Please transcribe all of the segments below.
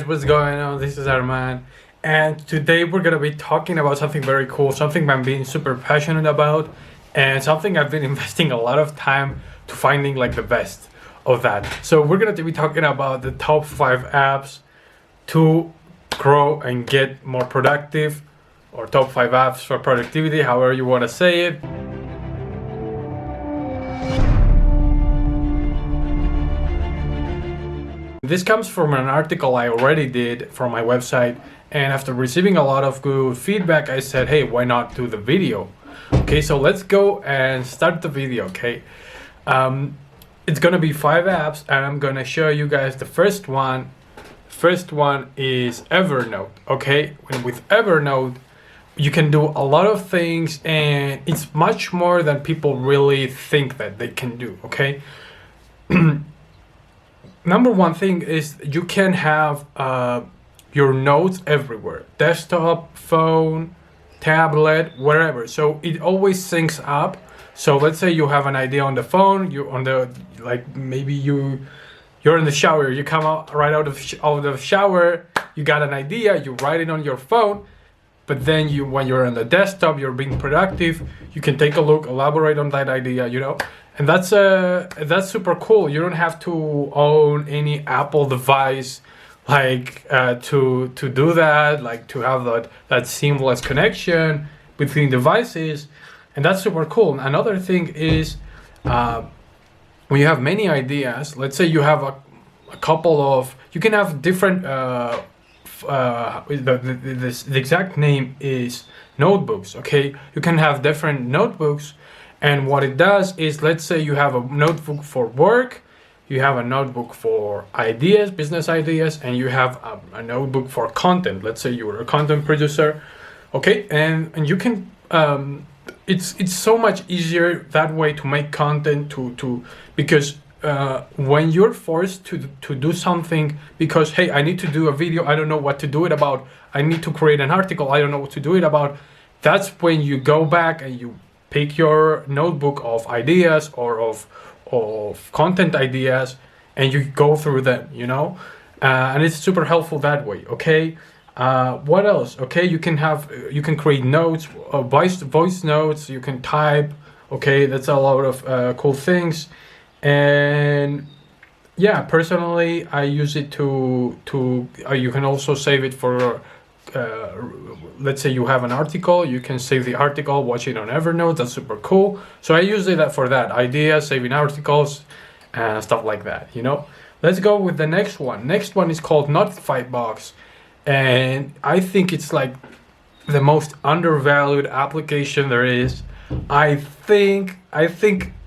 what's going on? This is Arman, and today we're gonna be talking about something very cool, something I'm being super passionate about, and something I've been investing a lot of time to finding like the best of that. So we're gonna be talking about the top 5 apps to grow and get more productive, or top 5 apps for productivity, however you want to say it. This comes from an article I already did from my website, and after receiving a lot of good feedback, I said, hey, why not do the video? Okay, so let's go and start the video, okay? It's gonna be 5 apps, and I'm gonna show you guys the first one. First one is Evernote, okay? And with Evernote, you can do a lot of things, and it's much more than people really think that they can do, okay? Number one thing is you can have your notes everywhere, desktop, phone, tablet, wherever. So it always syncs up. So let's say you have an idea on the phone, maybe you're in the shower, you come out right out of the shower, you got an idea, you write it on your phone, but then when you're on the desktop, you're being productive, you can take a look, elaborate on that idea, and that's super cool. You don't have to own any Apple device to do that, like to have that seamless connection between devices, and that's super cool. Another thing is when you have many ideas, let's say you have a couple of, you can have different the exact name is notebooks, okay? You can have different notebooks, and what it does is, let's say you have a notebook for work, you have a notebook for ideas, business ideas, and you have a notebook for content. Let's say you were a content producer, okay? And you can it's so much easier that way to make content because when you're forced to do something because, hey, I need to do a video, I don't know what to do it about, I need to create an article, I don't know what to do it about, that's when you go back and you pick your notebook of ideas or of content ideas and you go through them, and it's super helpful that way, okay? What else? Okay, you can create notes, voice notes, you can type, okay? That's a lot of cool things. And yeah, personally I use it to you can also save it for let's say you have an article, you can save the article, watch it on Evernote. That's super cool. So I use it for that, ideas, saving articles and stuff like that. Let's go with the next one. Next one is called Notifybox, and I think it's like the most undervalued application there is. I think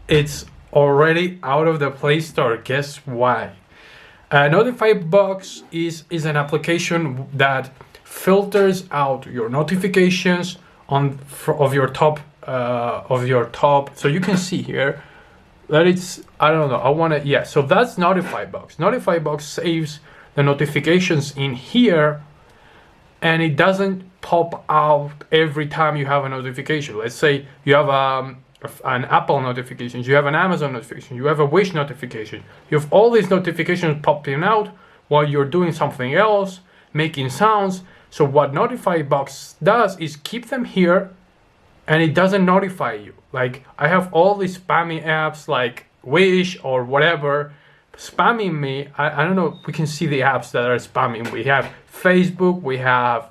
it's already out of the Play Store. Guess why? Notifybox is an application that filters out your notifications of your top. So you can see here that it's, I don't know, so that's Notifybox. Notifybox saves the notifications in here, and it doesn't pop out every time you have a notification. Let's say you have an Apple notification, you have an Amazon notification, you have a Wish notification, you have all these notifications popping out while you're doing something else, making sounds. So what Notifybox does is keep them here, and it doesn't notify you. Like, I have all these spammy apps like Wish or whatever spamming me. I don't know, we can see the apps that are spamming. We have Facebook, we have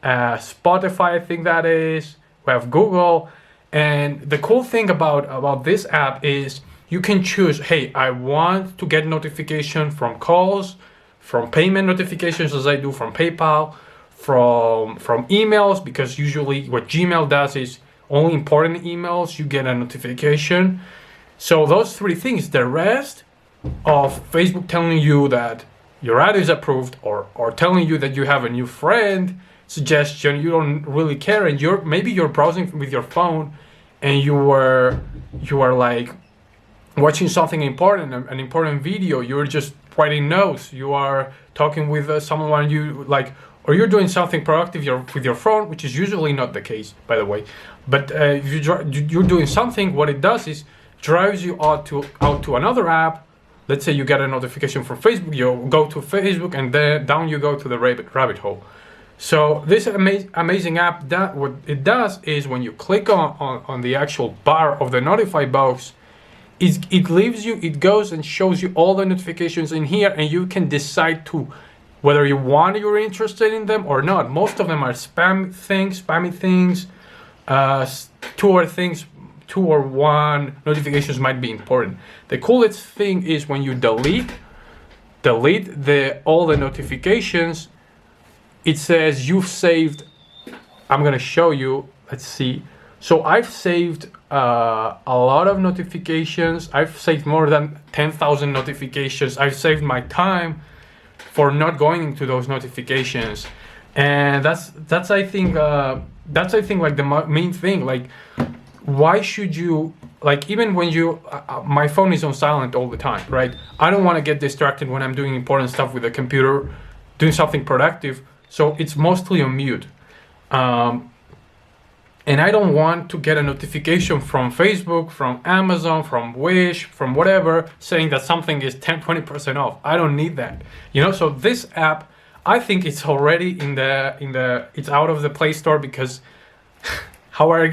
Spotify, I think that is, we have Google. And the cool thing about this app is you can choose, hey, I want to get notification from calls, from payment notifications as I do from PayPal, from emails, because usually what Gmail does is only important emails you get a notification. So those 3 things. The rest of Facebook telling you that your ad is approved, or telling you that you have a new friend suggestion, you don't really care, and maybe you're browsing with your phone and you are like watching something important, an important video, you're just writing notes, you are talking with someone you like, or you're doing something productive with your phone, which is usually not the case, by the way. But if you're doing something, what it does is drives you out to another app let's say you get a notification from Facebook, you go to Facebook, and then down you go to the rabbit hole. So this amazing app, that what it does is when you click on the actual bar of the notify box, it leaves you, it goes and shows you all the notifications in here, and you can decide to whether you're interested in them or not. Most of them are spammy things. Two or one notifications might be important. The coolest thing is when you delete all the notifications, it says you've saved. I'm gonna show you. Let's see. So I've saved a lot of notifications. I've saved more than 10,000 notifications. I've saved my time for not going into those notifications, and that's I think like the main thing. Like, why should you, like, even when you my phone is on silent all the time, right? I don't want to get distracted when I'm doing important stuff with the computer, doing something productive, so it's mostly on mute. And I don't want to get a notification from Facebook, from Amazon, from Wish, from whatever, saying that something is 10-20% off. I don't need that. So this app, I think it's already it's out of the Play Store, because how are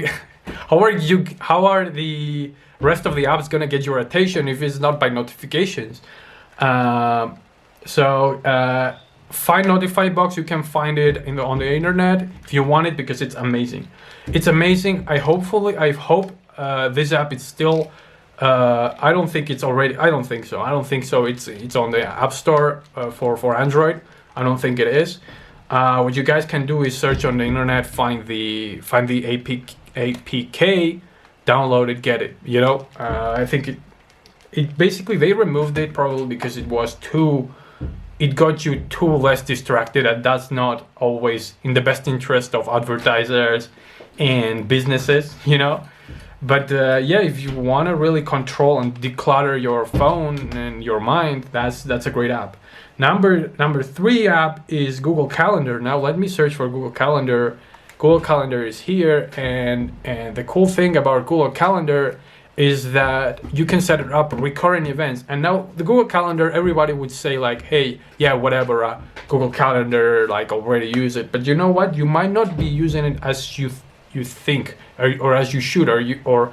the rest of the apps gonna get your attention if it's not by notifications? Find Notify Box. You can find it on the internet if you want it, because it's amazing. It's amazing. I hope this app is still. I don't think it's already. I don't think so. It's on the App Store for Android. I don't think it is. What you guys can do is search on the internet, find the APK, download it, get it. I think it basically, they removed it probably because it got you too less distracted, and that's not always in the best interest of advertisers and businesses, But if you want to really control and declutter your phone and your mind, that's a great app. Number 3 app is Google Calendar. Now let me search for Google Calendar. Google Calendar is here, and the cool thing about Google Calendar is that you can set it up recurring events. And now the Google Calendar, everybody would say like, hey, yeah, whatever, Google Calendar, like, already use it. But you know what? You might not be using it as you think, or as you should, or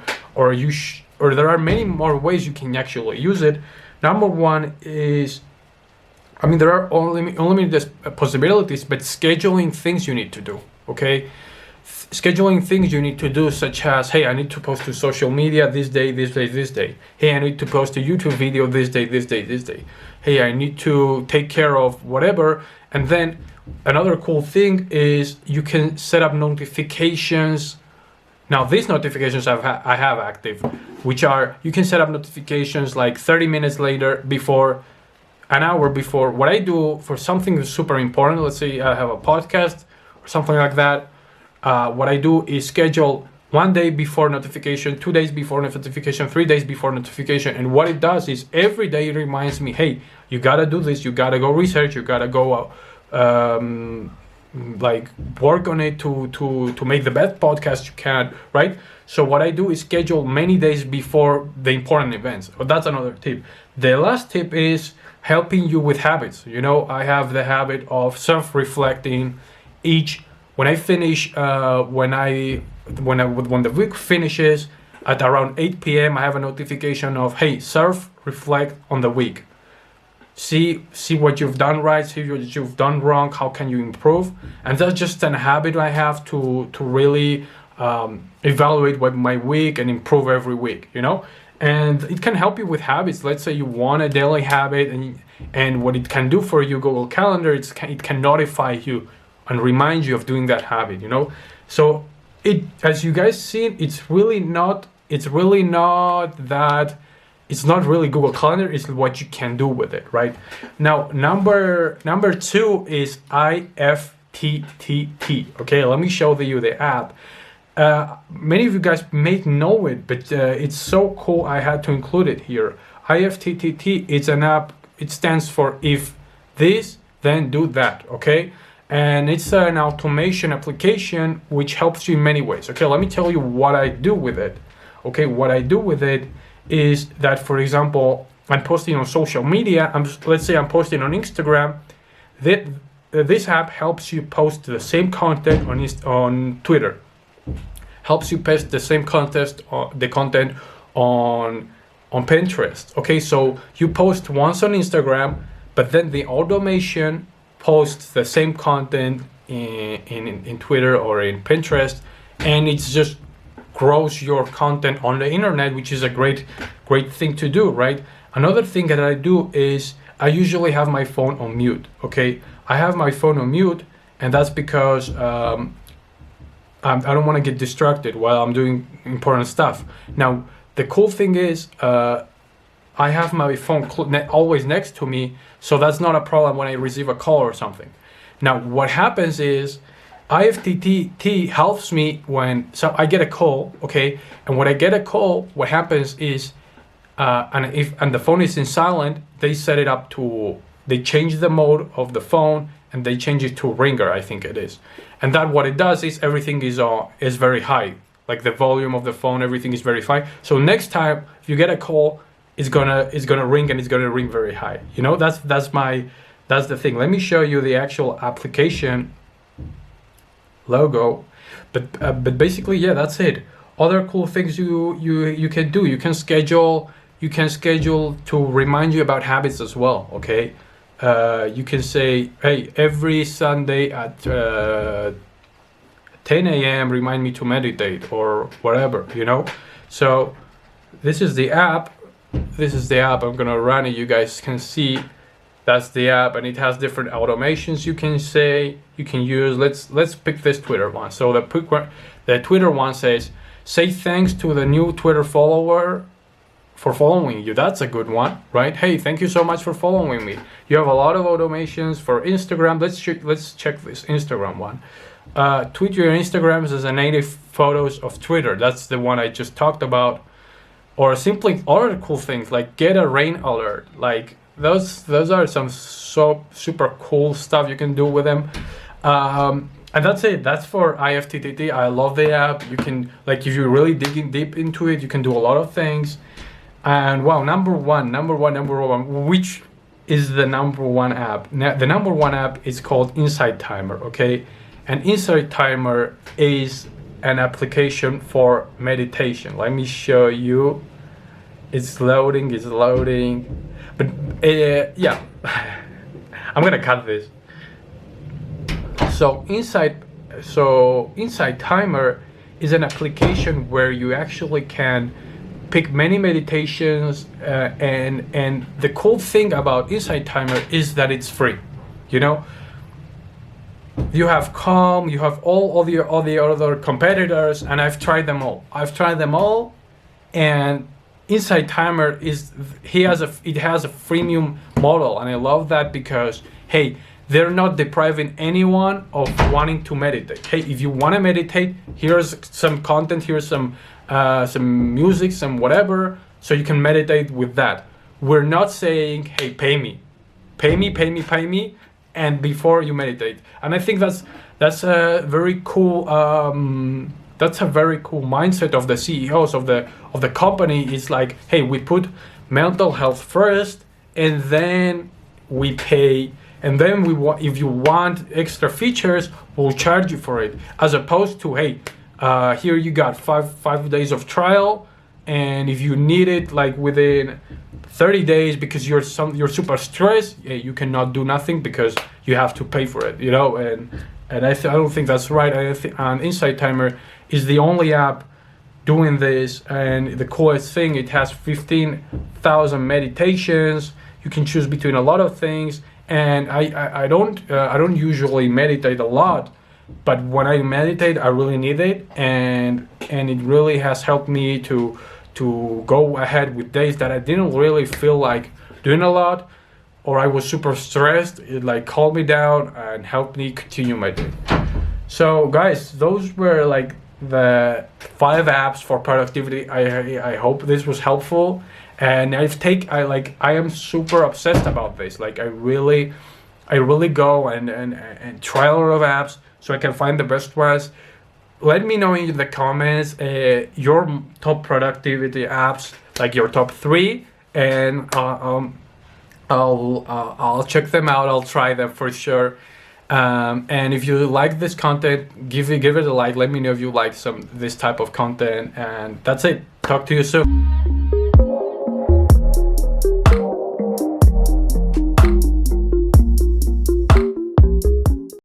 there are many more ways you can actually use it. Number one is, there are unlimited possibilities, but scheduling things you need to do, okay? Scheduling things you need to do, such as, hey, I need to post to social media this day, this day, this day. Hey, I need to post a YouTube video this day, this day, this day. Hey, I need to take care of whatever. And then another cool thing is you can set up notifications. Now, these notifications I have active, which are, you can set up notifications like 30 minutes later, before, an hour before. What I do for something super important, let's say I have a podcast or something like that, what I do is schedule 1 day before notification, 2 days before notification, 3 days before notification. And what it does is every day it reminds me, hey, you gotta do this, you gotta go research, you gotta go work on it to make the best podcast you can, right? So what I do is schedule many days before the important events. Well, that's another tip. The last tip is helping you with habits. I have the habit of self-reflecting when I finish, when the week finishes at around 8 p.m., I have a notification of, hey, self-reflect on the week. See what you've done right, see what you've done wrong, how can you improve? And that's just a habit I have to really evaluate my week and improve every week, And it can help you with habits. Let's say you want a daily habit, and what it can do for you, Google Calendar, it can notify you and remind you of doing that habit, So as you guys see, it's not really Google Calendar, it's what you can do with it, right? Now, number 2 is IFTTT. Okay, let me show you the app. Many of you guys may know it, but it's so cool I had to include it here. IFTTT, it's an app, it stands for if this, then do that, okay? And it's an automation application which helps you in many ways. Okay, let me tell you what I do with it. Okay, what I do with it is that, for example, I'm posting on social media, let's say I'm posting on Instagram, this app helps you post the same content on Twitter, helps you post the same content on Pinterest. Okay, so you post once on Instagram, but then the automation posts the same content in Twitter or in Pinterest, and it's just grows your content on the internet, which is a great thing to do, right? Another thing that I do is I usually have my phone on mute. Okay, I have my phone on mute, and that's because I don't want to get distracted while I'm doing important stuff. Now, the cool thing is I have my phone always next to me, so that's not a problem when I receive a call or something. Now, what happens is IFTTT helps me so I get a call, okay, and when I get a call, what happens is and the phone is in silent, they set it up they change the mode of the phone and they change it to ringer, I think it is. And that what it does is everything is very high, like the volume of the phone, everything is very high. So next time if you get a call, it's gonna ring, and it's gonna ring very high. You know, that's the thing. Let me show you the actual application logo, but basically, yeah, that's it. Other cool things you can do. You can schedule to remind you about habits as well. Okay, you can say, hey, every Sunday at 10 a.m. remind me to meditate or whatever. You know, so this is the app. I'm gonna run it. You guys can see. That's the app, and it has different automations you can use. Let's pick this Twitter one. So the Twitter one says, say thanks to the new Twitter follower for following you. That's a good one, right? Hey, thank you so much for following me. You have a lot of automations for Instagram. Let's check this Instagram one. Tweet your Instagrams as a native photos of Twitter. That's the one I just talked about. Or simply other cool things like get a rain alert. Like those are some super cool stuff you can do with them. And that's it. That's for IFTTT. I love the app. You can, like, if you're really digging deep into it, you can do a lot of things. And wow, number one, which is the number one app? The number one app is called Insight Timer, okay? And Insight Timer is an application for meditation. Let me show you. It's loading. But yeah, I'm gonna cut this. So Insight Timer is an application where you actually can pick many meditations, and the cool thing about Insight Timer is that it's free. You know, you have Calm, you have all the other competitors, and I've tried them all, and Insight Timer it has a freemium model, and I love that because, hey, they're not depriving anyone of wanting to meditate. Hey, if you want to meditate, here's some content, here's some music, some whatever, so you can meditate with that. We're not saying, hey, pay me, and before you meditate. And I think that's a very cool mindset of the CEOs of the company. Is like, hey, we put mental health first, and then we pay, and then if you want extra features, we'll charge you for it, as opposed to, hey, here you got five days of trial, and if you need it like within 30 days because you're super stressed, you cannot do nothing because you have to pay for it, you know. And I don't think that's right. And Insight Timer is the only app doing this, and the coolest thing, it has 15,000 meditations. You can choose between a lot of things, and I don't usually meditate a lot, but when I meditate, I really need it, and it really has helped me to go ahead with days that I didn't really feel like doing a lot, or I was super stressed. It like calmed me down and helped me continue my day. So guys, those were like the 5 apps for productivity. I hope this was helpful, and I am super obsessed about this. Like I really go and try a lot of apps so I can find the best ones. Let me know in the comments your top productivity apps, like your top 3, and I'll check them out. I'll try them for sure. And if you like this content, give it a like. Let me know if you like this type of content. And that's it. Talk to you soon.